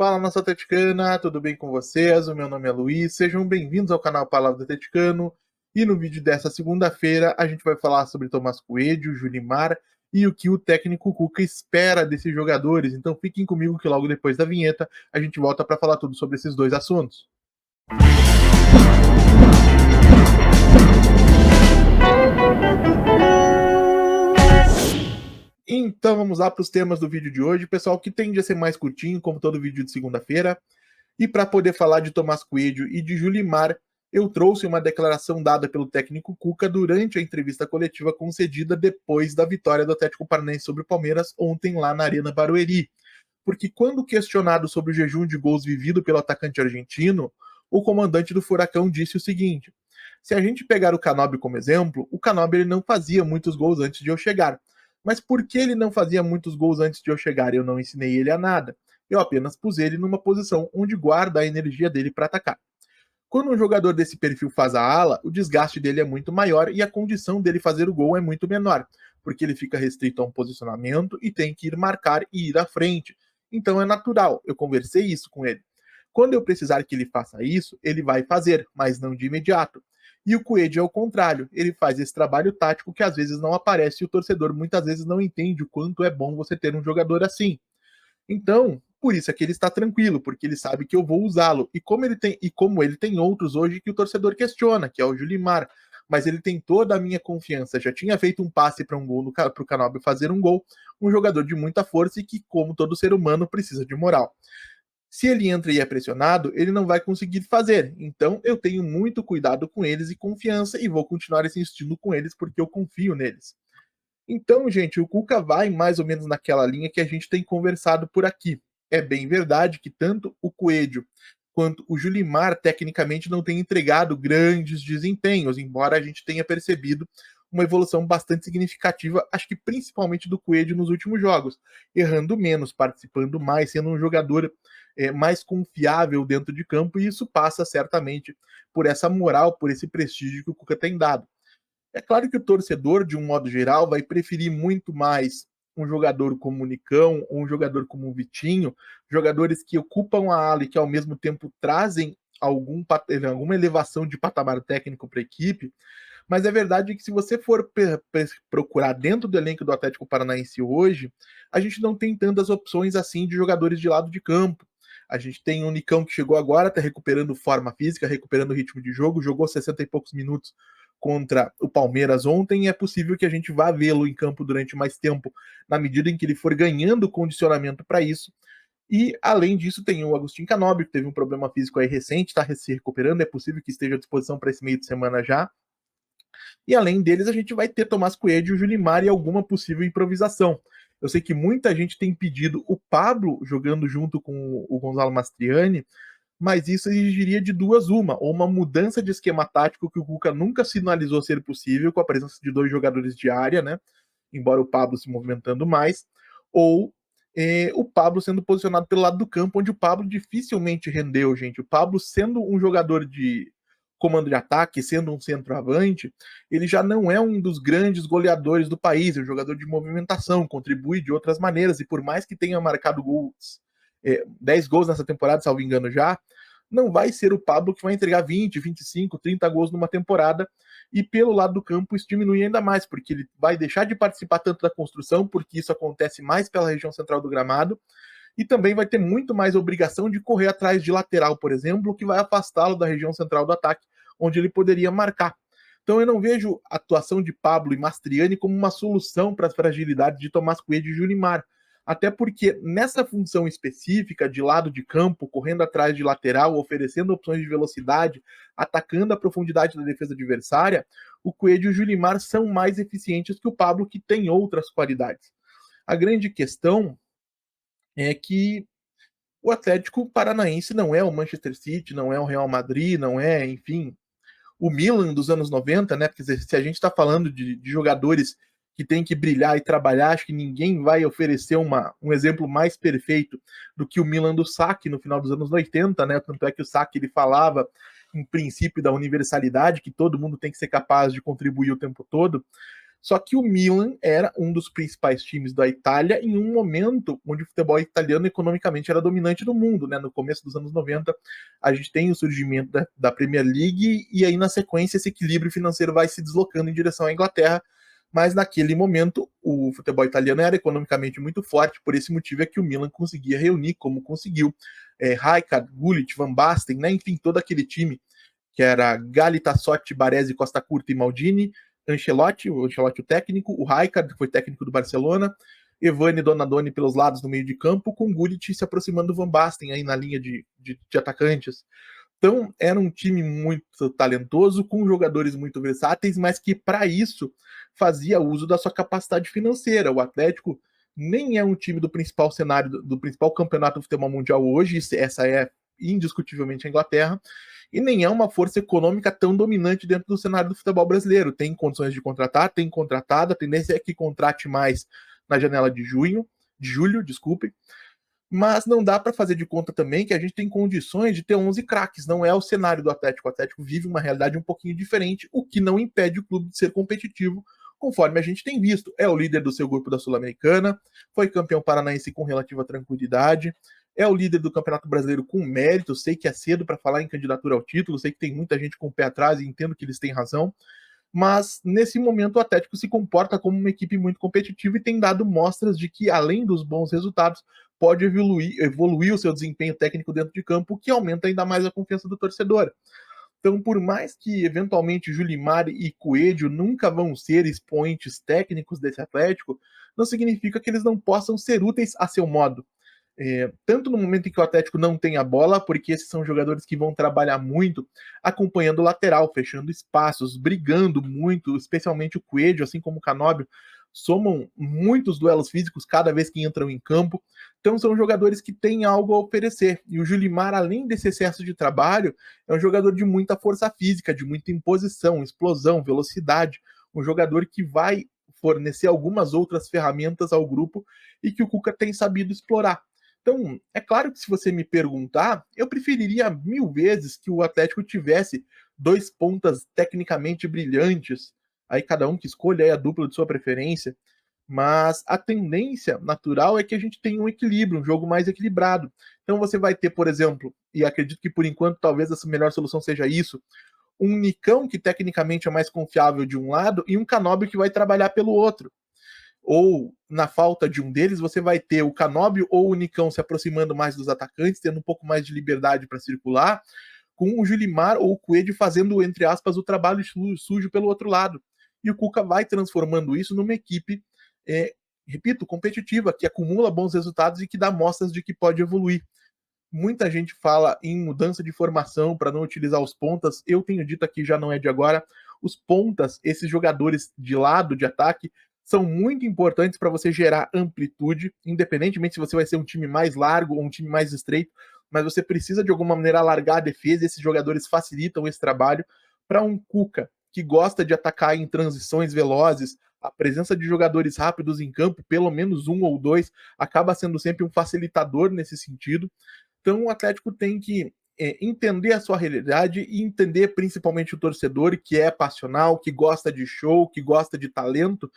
Fala, nossa atleticana, tudo bem com vocês? O meu nome é Luiz, sejam bem-vindos ao canal Palavra do Atleticano. E no vídeo dessa segunda-feira a gente vai falar sobre Tomás Coelho, Julimar e o que o técnico Cuca espera desses jogadores. Então fiquem comigo que logo depois da vinheta a gente volta para falar tudo sobre esses dois assuntos. Então vamos lá para os temas do vídeo de hoje, pessoal, que tende a ser mais curtinho, como todo vídeo de segunda-feira. E para poder falar de Tomás Coelho e de Julimar, eu trouxe uma declaração dada pelo técnico Cuca durante a entrevista coletiva concedida depois da vitória do Atlético Paranaense sobre o Palmeiras ontem lá na Arena Barueri. Porque quando questionado sobre o jejum de gols vivido pelo atacante argentino, o comandante do Furacão disse o seguinte: se a gente pegar o Canóbio como exemplo, o Canóbio ele não fazia muitos gols antes de eu chegar. Mas por que ele não fazia muitos gols antes de eu chegar? Eu não ensinei ele a nada. Eu apenas pus ele numa posição onde guarda a energia dele para atacar. Quando um jogador desse perfil faz a ala, o desgaste dele é muito maior e a condição dele fazer o gol é muito menor, porque ele fica restrito a um posicionamento e tem que ir marcar e ir à frente. Então é natural, eu conversei isso com ele. Quando eu precisar que ele faça isso, ele vai fazer, mas não de imediato. E o Coelho é o contrário, ele faz esse trabalho tático que às vezes não aparece e o torcedor muitas vezes não entende o quanto é bom você ter um jogador assim. Então, por isso é que ele está tranquilo, porque ele sabe que eu vou usá-lo. Como ele tem outros hoje que o torcedor questiona, que é o Julimar. Mas ele tem toda a minha confiança. Já tinha feito um passe para um gol para o Canóbio fazer um gol. Um jogador de muita força e que, como todo ser humano, precisa de moral. Se ele entra e é pressionado, ele não vai conseguir fazer. Então, eu tenho muito cuidado com eles e confiança e vou continuar insistindo com eles porque eu confio neles. Então, gente, o Cuca vai mais ou menos naquela linha que a gente tem conversado por aqui. É bem verdade que tanto o Coelho quanto o Julimar, tecnicamente, não têm entregado grandes desempenhos, embora a gente tenha percebido uma evolução bastante significativa, acho que principalmente do Coelho nos últimos jogos, errando menos, participando mais, sendo um jogador mais confiável dentro de campo, e isso passa certamente por essa moral, por esse prestígio que o Cuca tem dado. É claro que o torcedor, de um modo geral, vai preferir muito mais um jogador como o Nicão ou um jogador como o Vitinho, jogadores que ocupam a ala e que ao mesmo tempo trazem alguma elevação de patamar técnico para a equipe. Mas é verdade que se você for procurar dentro do elenco do Atlético Paranaense hoje, a gente não tem tantas opções assim de jogadores de lado de campo. A gente tem o Nicão que chegou agora, está recuperando forma física, recuperando o ritmo de jogo, jogou 60 e poucos minutos contra o Palmeiras ontem, é possível que a gente vá vê-lo em campo durante mais tempo, na medida em que ele for ganhando condicionamento para isso. E, além disso, tem o Agostinho Canóbio, que teve um problema físico aí recente, está se recuperando, é possível que esteja à disposição para esse meio de semana já. E, além deles, a gente vai ter Tomás Coelho, o Julimar e alguma possível improvisação. Eu sei que muita gente tem pedido o Pablo jogando junto com o Gonzalo Mastriani, mas isso exigiria de duas uma, ou uma mudança de esquema tático que o Cuca nunca sinalizou ser possível, com a presença de dois jogadores de área, né? Embora o Pablo se movimentando mais, ou o Pablo sendo posicionado pelo lado do campo, onde o Pablo dificilmente rendeu, gente. O Pablo, sendo um jogador de comando de ataque, sendo um centroavante, ele já não é um dos grandes goleadores do país, é um jogador de movimentação, contribui de outras maneiras, e por mais que tenha marcado gols 10 gols nessa temporada, salvo engano já, não vai ser o Pablo que vai entregar 20, 25, 30 gols numa temporada, e pelo lado do campo isso diminui ainda mais, porque ele vai deixar de participar tanto da construção, porque isso acontece mais pela região central do gramado, e também vai ter muito mais obrigação de correr atrás de lateral, por exemplo, o que vai afastá-lo da região central do ataque, onde ele poderia marcar. Então eu não vejo a atuação de Pablo e Mastriani como uma solução para as fragilidades de Tomás Coelho e Junimar. Até porque nessa função específica de lado de campo, correndo atrás de lateral, oferecendo opções de velocidade, atacando a profundidade da defesa adversária, o Coelho e o Julimar são mais eficientes que o Pablo, que tem outras qualidades. A grande questão é que o Atlético Paranaense não é o Manchester City, não é o Real Madrid, não é, enfim, o Milan dos anos 90, né? Porque se a gente está falando de jogadores que tem que brilhar e trabalhar, acho que ninguém vai oferecer um exemplo mais perfeito do que o Milan do Sacchi no final dos anos 80, né? Tanto é que o Sacchi ele falava em princípio da universalidade, que todo mundo tem que ser capaz de contribuir o tempo todo. Só que o Milan era um dos principais times da Itália em um momento onde o futebol italiano economicamente era dominante no mundo, né? No começo dos anos 90, a gente tem o surgimento da Premier League e aí na sequência esse equilíbrio financeiro vai se deslocando em direção à Inglaterra, mas naquele momento o futebol italiano era economicamente muito forte, por esse motivo é que o Milan conseguia reunir como conseguiu Rijkaard, Gullit, Van Basten, né? Enfim, todo aquele time que era Galli, Tassotti, Baresi, Costa Curta e Maldini, Ancelotti, o Ancelotti o técnico, o Rijkaard, que foi técnico do Barcelona, Evani e Donadoni pelos lados no meio de campo, com Gullit se aproximando do Van Basten aí na linha de atacantes. Então, era um time muito talentoso, com jogadores muito versáteis, mas que para isso fazia uso da sua capacidade financeira. O Atlético nem é um time do principal cenário, do principal campeonato do futebol mundial hoje, essa é indiscutivelmente a Inglaterra, e nem é uma força econômica tão dominante dentro do cenário do futebol brasileiro. Tem condições de contratar, tem contratado, a tendência é que contrate mais na janela de julho, desculpe, mas não dá para fazer de conta também que a gente tem condições de ter 11 craques, não é o cenário do Atlético. O Atlético vive uma realidade um pouquinho diferente, o que não impede o clube de ser competitivo, conforme a gente tem visto. É o líder do seu grupo da Sul-Americana, foi campeão paranaense com relativa tranquilidade, é o líder do Campeonato Brasileiro com mérito. Sei que é cedo para falar em candidatura ao título, sei que tem muita gente com o pé atrás e entendo que eles têm razão, mas nesse momento o Atlético se comporta como uma equipe muito competitiva e tem dado mostras de que, além dos bons resultados, pode evoluir o seu desempenho técnico dentro de campo, que aumenta ainda mais a confiança do torcedor. Então, por mais que eventualmente Julimar e Coelho nunca vão ser expoentes técnicos desse Atlético, não significa que eles não possam ser úteis a seu modo. Tanto no momento em que o Atlético não tem a bola, porque esses são jogadores que vão trabalhar muito acompanhando o lateral, fechando espaços, brigando muito, especialmente o Coelho, assim como o Canóbio, somam muitos duelos físicos cada vez que entram em campo. Então são jogadores que têm algo a oferecer. E o Julimar, além desse excesso de trabalho, é um jogador de muita força física, de muita imposição, explosão, velocidade, um jogador que vai fornecer algumas outras ferramentas ao grupo e que o Cuca tem sabido explorar. Então, é claro que se você me perguntar, eu preferiria 1000 vezes que o Atlético tivesse dois pontas tecnicamente brilhantes, aí cada um que escolha aí a dupla de sua preferência, mas a tendência natural é que a gente tenha um equilíbrio, um jogo mais equilibrado. Então você vai ter, por exemplo, e acredito que por enquanto talvez a melhor solução seja isso, um Nicão que tecnicamente é mais confiável de um lado e um Canóbio que vai trabalhar pelo outro. Ou, na falta de um deles, você vai ter o Canóbio ou o Nicão se aproximando mais dos atacantes, tendo um pouco mais de liberdade para circular, com o Julimar ou o Coelho fazendo, entre aspas, o trabalho sujo pelo outro lado. E o Cuca vai transformando isso numa equipe, repito, competitiva, que acumula bons resultados e que dá mostras de que pode evoluir. Muita gente fala em mudança de formação para não utilizar os pontas. Eu tenho dito aqui, já não é de agora. Os pontas, esses jogadores de lado de ataque, são muito importantes para você gerar amplitude, independentemente se você vai ser um time mais largo ou um time mais estreito, mas você precisa de alguma maneira alargar a defesa. Esses jogadores facilitam esse trabalho. Para um Cuca que gosta de atacar em transições velozes, a presença de jogadores rápidos em campo, pelo menos um ou dois, acaba sendo sempre um facilitador nesse sentido. Então o Atlético tem que entender a sua realidade e entender principalmente o torcedor que é passional, que gosta de show, que gosta de talento,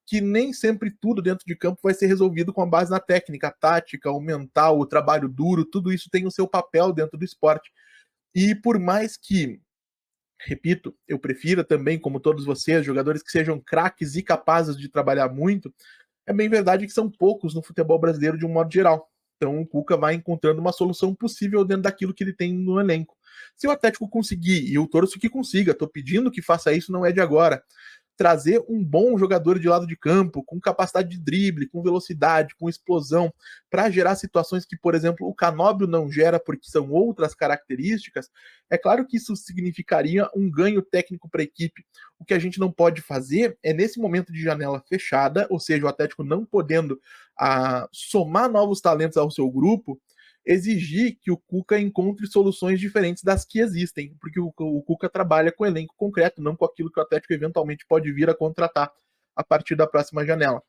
que nem sempre tudo dentro de campo vai ser resolvido com a base na técnica, a tática, o mental, o trabalho duro, tudo isso tem o seu papel dentro do esporte. E por mais que, repito, eu prefira também, como todos vocês, jogadores que sejam craques e capazes de trabalhar muito, é bem verdade que são poucos no futebol brasileiro de um modo geral. Então o Cuca vai encontrando uma solução possível dentro daquilo que ele tem no elenco. Se o Atlético conseguir, e eu torço que consiga, estou pedindo que faça isso, não é de agora, trazer um bom jogador de lado de campo, com capacidade de drible, com velocidade, com explosão, para gerar situações que, por exemplo, o Canóbio não gera porque são outras características, é claro que isso significaria um ganho técnico para a equipe. O que a gente não pode fazer é, nesse momento de janela fechada, ou seja, o Atlético não podendo somar novos talentos ao seu grupo, exigir que o Cuca encontre soluções diferentes das que existem, porque o Cuca trabalha com elenco concreto, não com aquilo que o Atlético eventualmente pode vir a contratar a partir da próxima janela.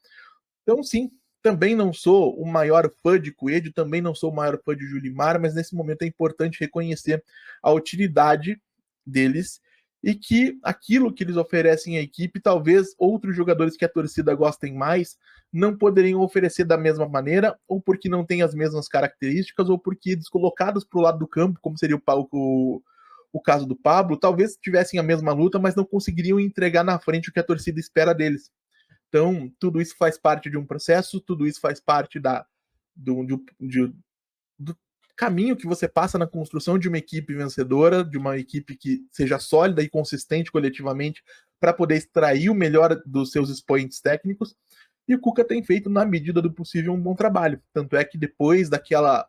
Então, sim, também não sou o maior fã de Coelho, também não sou o maior fã de Julimar, mas nesse momento é importante reconhecer a utilidade deles e que aquilo que eles oferecem à equipe, talvez outros jogadores que a torcida gostem mais não poderiam oferecer da mesma maneira, ou porque não têm as mesmas características, ou porque descolocados para o lado do campo, como seria o caso do Pablo, talvez tivessem a mesma luta, mas não conseguiriam entregar na frente o que a torcida espera deles. Então, tudo isso faz parte de um processo, tudo isso faz parte do caminho que você passa na construção de uma equipe vencedora, de uma equipe que seja sólida e consistente coletivamente para poder extrair o melhor dos seus expoentes técnicos. E o Cuca tem feito, na medida do possível, um bom trabalho. Tanto é que depois daquela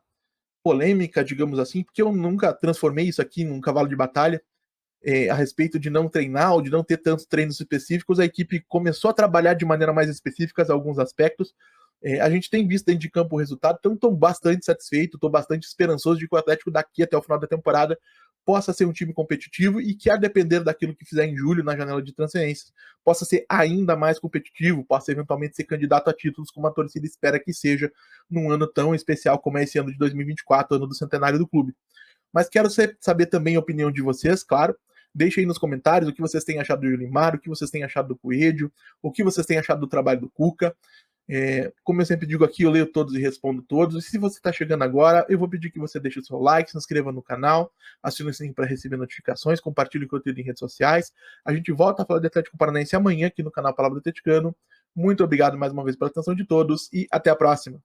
polêmica, digamos assim, porque eu nunca transformei isso aqui num cavalo de batalha, a respeito de não treinar ou de não ter tantos treinos específicos, a equipe começou a trabalhar de maneira mais específica alguns aspectos. A gente tem visto dentro de campo o resultado, então estou bastante satisfeito, estou bastante esperançoso de que o Atlético daqui até o final da temporada possa ser um time competitivo e que, a depender daquilo que fizer em julho na janela de transferências, possa ser ainda mais competitivo, possa eventualmente ser candidato a títulos como a torcida espera que seja num ano tão especial como é esse ano de 2024, ano do centenário do clube. Mas quero saber também a opinião de vocês, claro. Deixe aí nos comentários o que vocês têm achado do Julimar, o que vocês têm achado do Coelho, o que vocês têm achado do trabalho do Cuca. Como eu sempre digo aqui, eu leio todos e respondo todos. E se você está chegando agora, eu vou pedir que você deixe o seu like, se inscreva no canal, acione o sininho para receber notificações, compartilhe o conteúdo em redes sociais. A gente volta a falar de Atlético Paranaense amanhã aqui no canal Palavra do Atleticano. Muito obrigado mais uma vez pela atenção de todos e até a próxima.